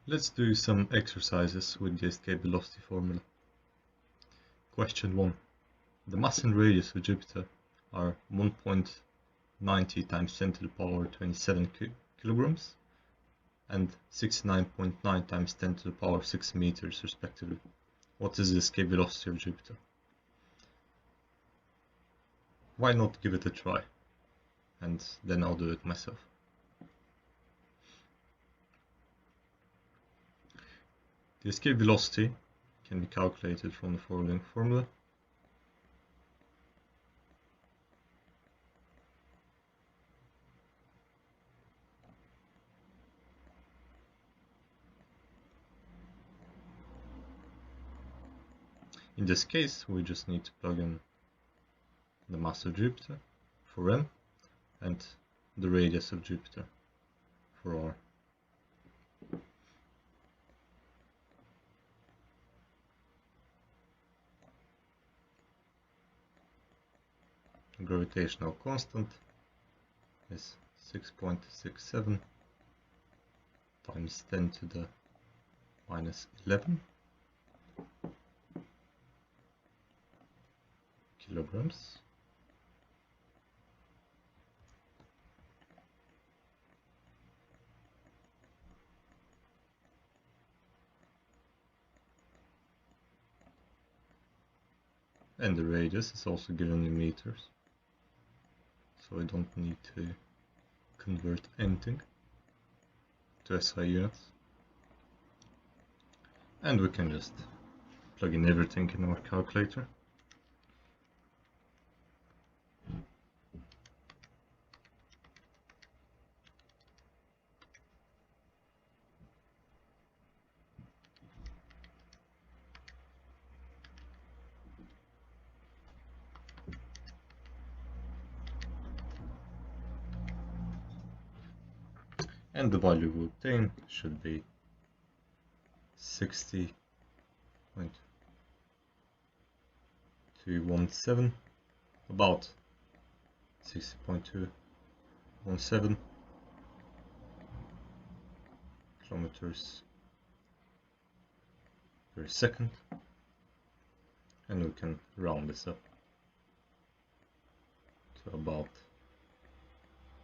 Let's do some exercises with the escape velocity formula. Question 1. The mass and radius of Jupiter are 1.90 times 10 to the power 27 kilograms and 69.9 times 10 to the power 6 meters respectively. What is the escape velocity of Jupiter? Why not give it a try? And then I'll do it myself. The escape velocity can be calculated from the following formula. In this case, we just need to plug in the mass of Jupiter for m and the radius of Jupiter for r. The gravitational constant is 6.67 times 10 to the minus 11 kilograms. And the radius is also given in meters, so I don't need to convert anything to SI units. And we can just plug in everything in our calculator. And the value we obtain should be 60.217, about 60.217 kilometers per second, and we can round this up to about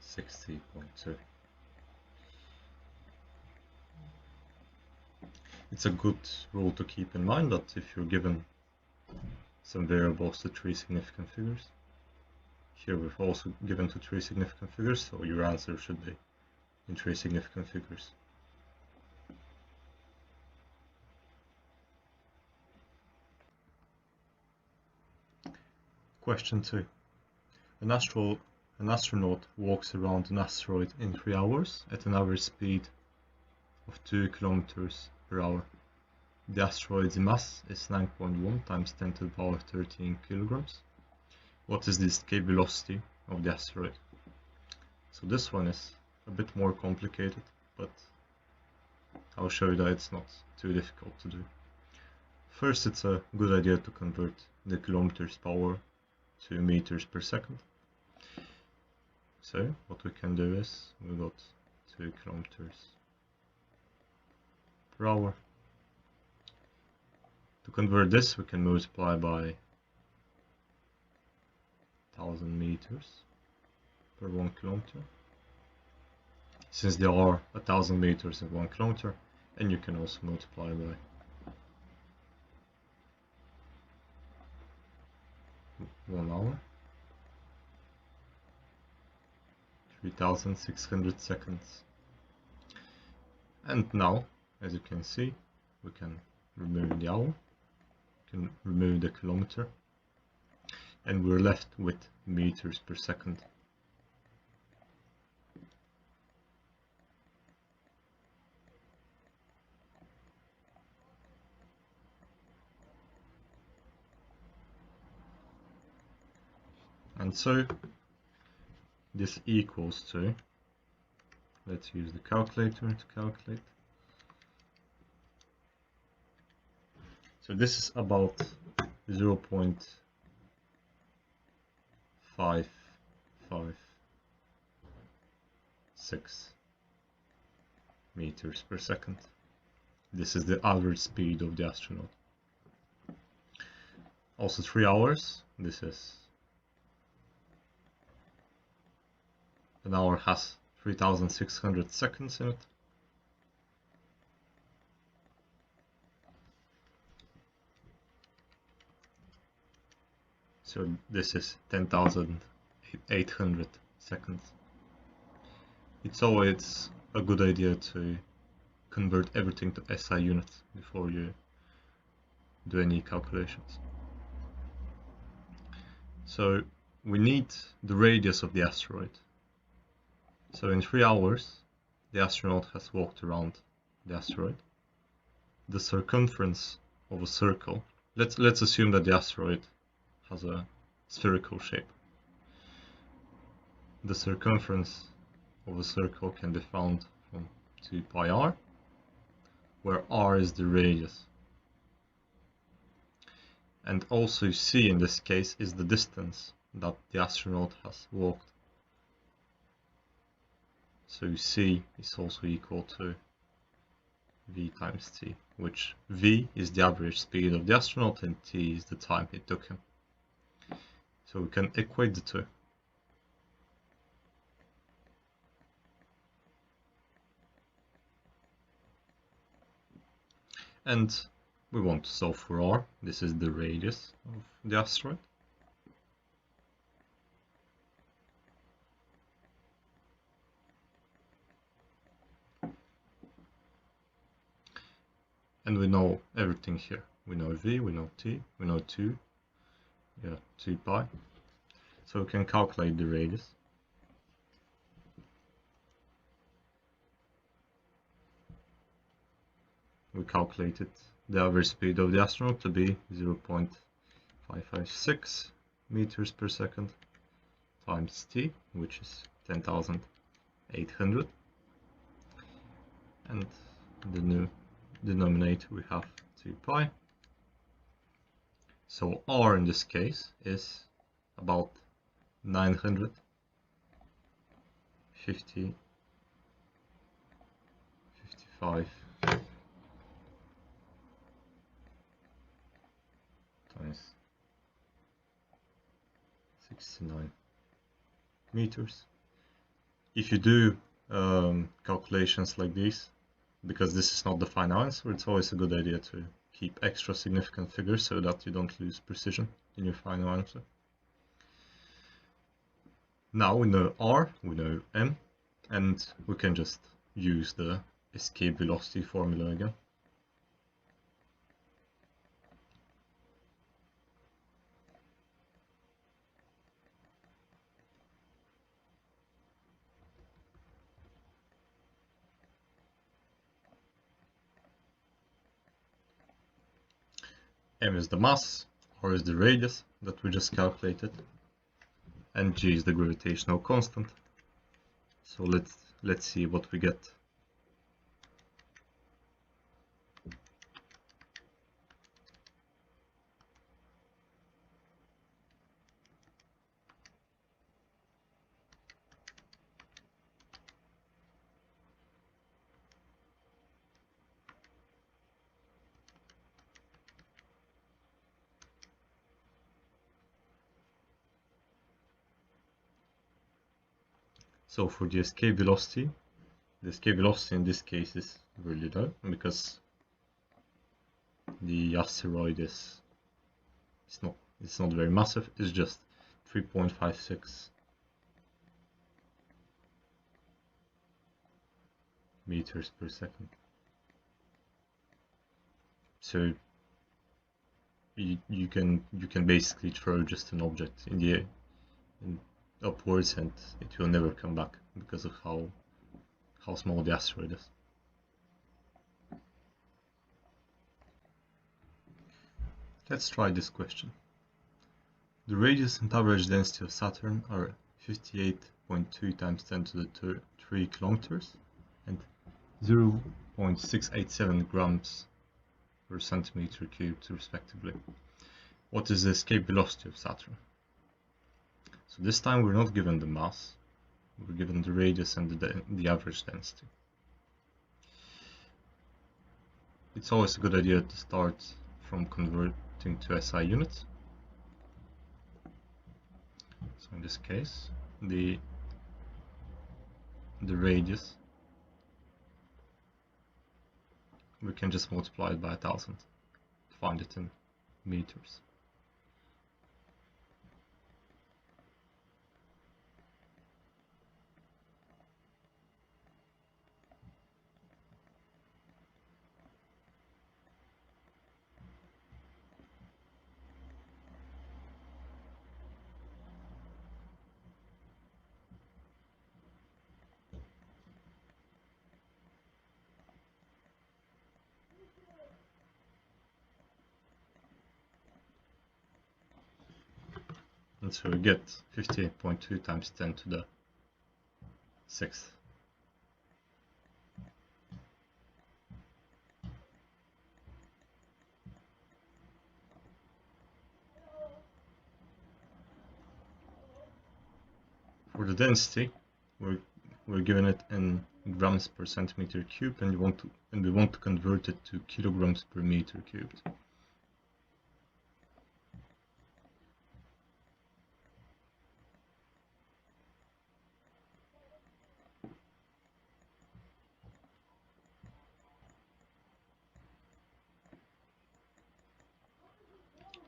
60.2. It's a good rule to keep in mind that if you're given some variables to three significant figures, here we've also given to three significant figures, so your answer should be in three significant figures. Question 2. An astronaut walks around an asteroid in 3 hours at an average speed of 2 kilometers per hour. The asteroid's mass is 9.1 times 10 to the power 13 kilograms. What is the escape velocity of the asteroid? So this one is a bit more complicated, but I'll show you that it's not too difficult to do. First, it's a good idea to convert the kilometers power to meters per second. So what we can do is we got 2 kilometers per hour. To convert this, we can multiply by 1000 meters per 1 kilometer, since there are 1000 meters in 1 kilometer, and you can also multiply by 1 hour, 3600 seconds. And now, as you can see, we can remove the hour, can remove the kilometer, and we're left with meters per second. And so this equals to, let's use the calculator to calculate. So this is about 0.556 meters per second. This is the average speed of the astronaut. Also 3 hours. This is an hour has 3,600 seconds in it. So this is 10,800 seconds. It's always a good idea to convert everything to SI units before you do any calculations. So we need the radius of the asteroid. So in 3 hours, the astronaut has walked around the asteroid. The circumference of a circle, let's assume that the asteroid has a spherical shape. The circumference of a circle can be found from 2 pi r, where r is the radius. And also c in this case is the distance that the astronaut has walked. So c is also equal to v times t, which v is the average speed of the astronaut and t is the time it took him. So we can equate the two. And we want to solve for r. This is the radius of the asteroid. And we know everything here. We know v, we know t, we know 2 pi. So we can calculate the radius. We calculated the average speed of the astronaut to be 0.556 meters per second times t, which is 10,800. And the new denominator we have 2 pi. So r in this case is about 955 times 69 meters. If you do calculations like these, because this is not the final answer, it's always a good idea to keep extra significant figures so that you don't lose precision in your final answer. Now we know r, we know m, and we can just use the escape velocity formula again. M is the mass, r is the radius that we just calculated, and g is the gravitational constant. So let's see what we get. So for the escape velocity in this case is really low because the asteroid is it's not very massive. It's just 3.56 meters per second. So you can basically throw just an object in the air upwards and it will never come back because of how small the asteroid is. Let's try this question. The radius and average density of Saturn are 58.2 times 10 to the 3 kilometers and 0.687 grams per centimeter cubed respectively. What is the escape velocity of Saturn? So this time we're not given the mass, we're given the radius and the average density. it's always a good idea to start from converting to SI units. So in this case, the radius, we can just multiply it by 1000 to find it in meters. And so we get 58.2 times 10 to the 6th. For the density, we're given it in grams per centimeter cubed, and we want to convert it to kilograms per meter cubed.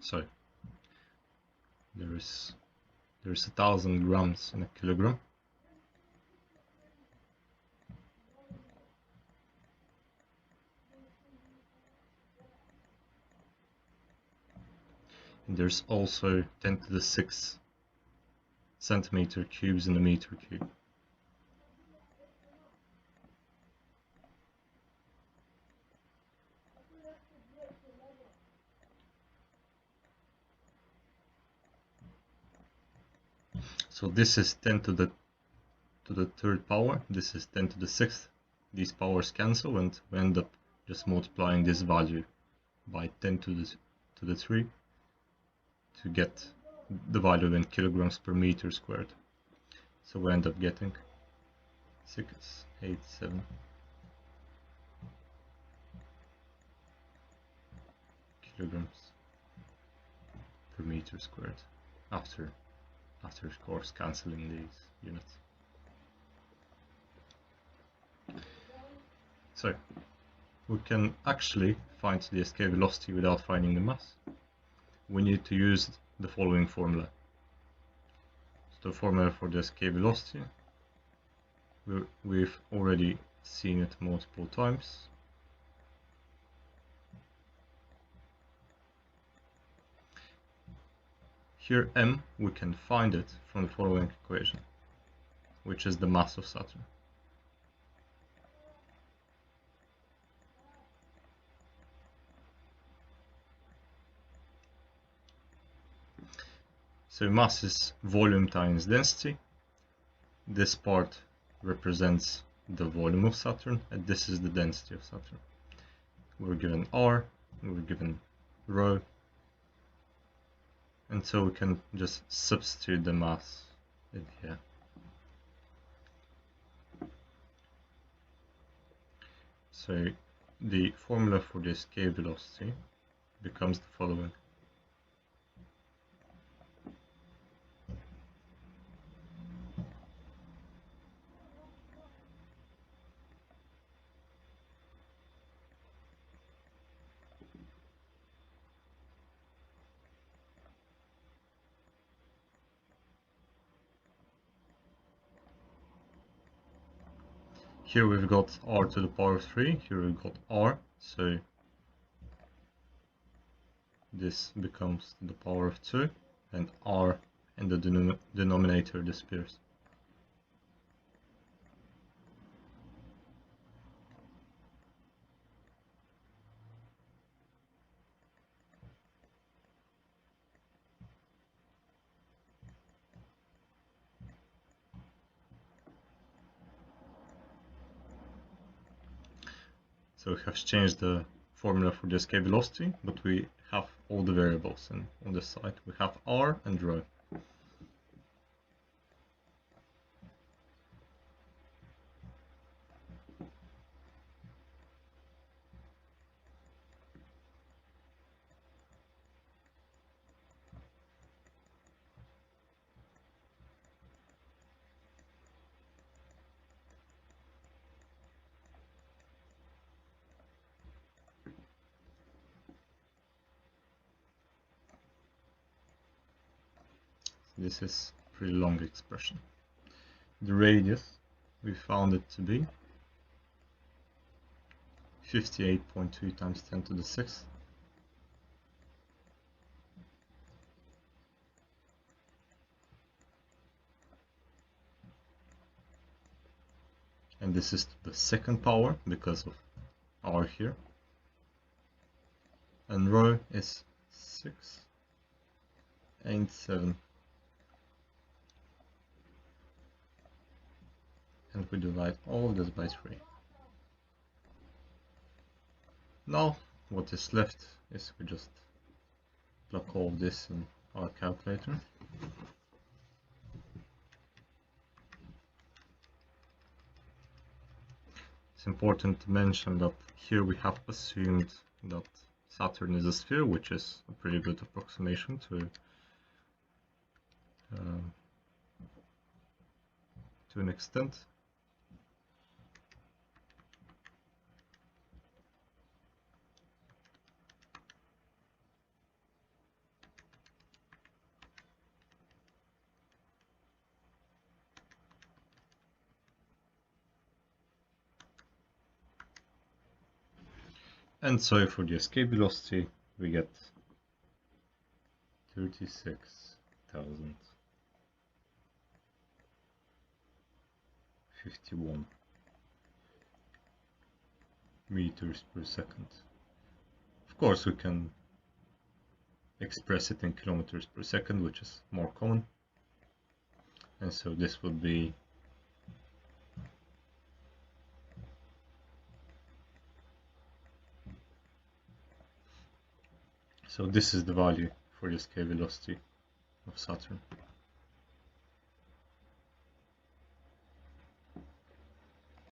So there's 1000 grams in a kilogram. And there's also 10 to the 6 centimeter cubes in a meter cube. So this is 10 to the 3rd power, this is 10 to the 6th. These powers cancel, and we end up just multiplying this value by 10 to the 3 to get the value in kilograms per meter squared. So we end up getting 687 kilograms per meter squared after of course cancelling these units. So we can actually find the escape velocity without finding the mass. We need to use the following formula. So the formula for the escape velocity, we've already seen it multiple times. Here m, we can find it from the following equation, which is the mass of Saturn. So mass is volume times density. This part represents the volume of Saturn, and this is the density of Saturn. We're given R, we're given rho, and so we can just substitute the mass in here. So the formula for the escape velocity becomes the following. Here we've got r to the power of 3, here we've got r, so this becomes the power of 2, and r in the denominator disappears. So we have changed the formula for the escape velocity, but we have all the variables, and on this side we have r and rho. this is a pretty long expression. The radius, we found it to be 58.2 times 10 to the 6th. And this is the second power because of r here. And rho is 687. And we divide all of this by 3. Now what is left is we just plug all of this in our calculator. It's important to mention that here we have assumed that Saturn is a sphere, which is a pretty good approximation to an extent. And so for the escape velocity, we get 36,051 meters per second. Of course, we can express it in kilometers per second, which is more common. And so this would be so this is the value for the escape velocity of Saturn.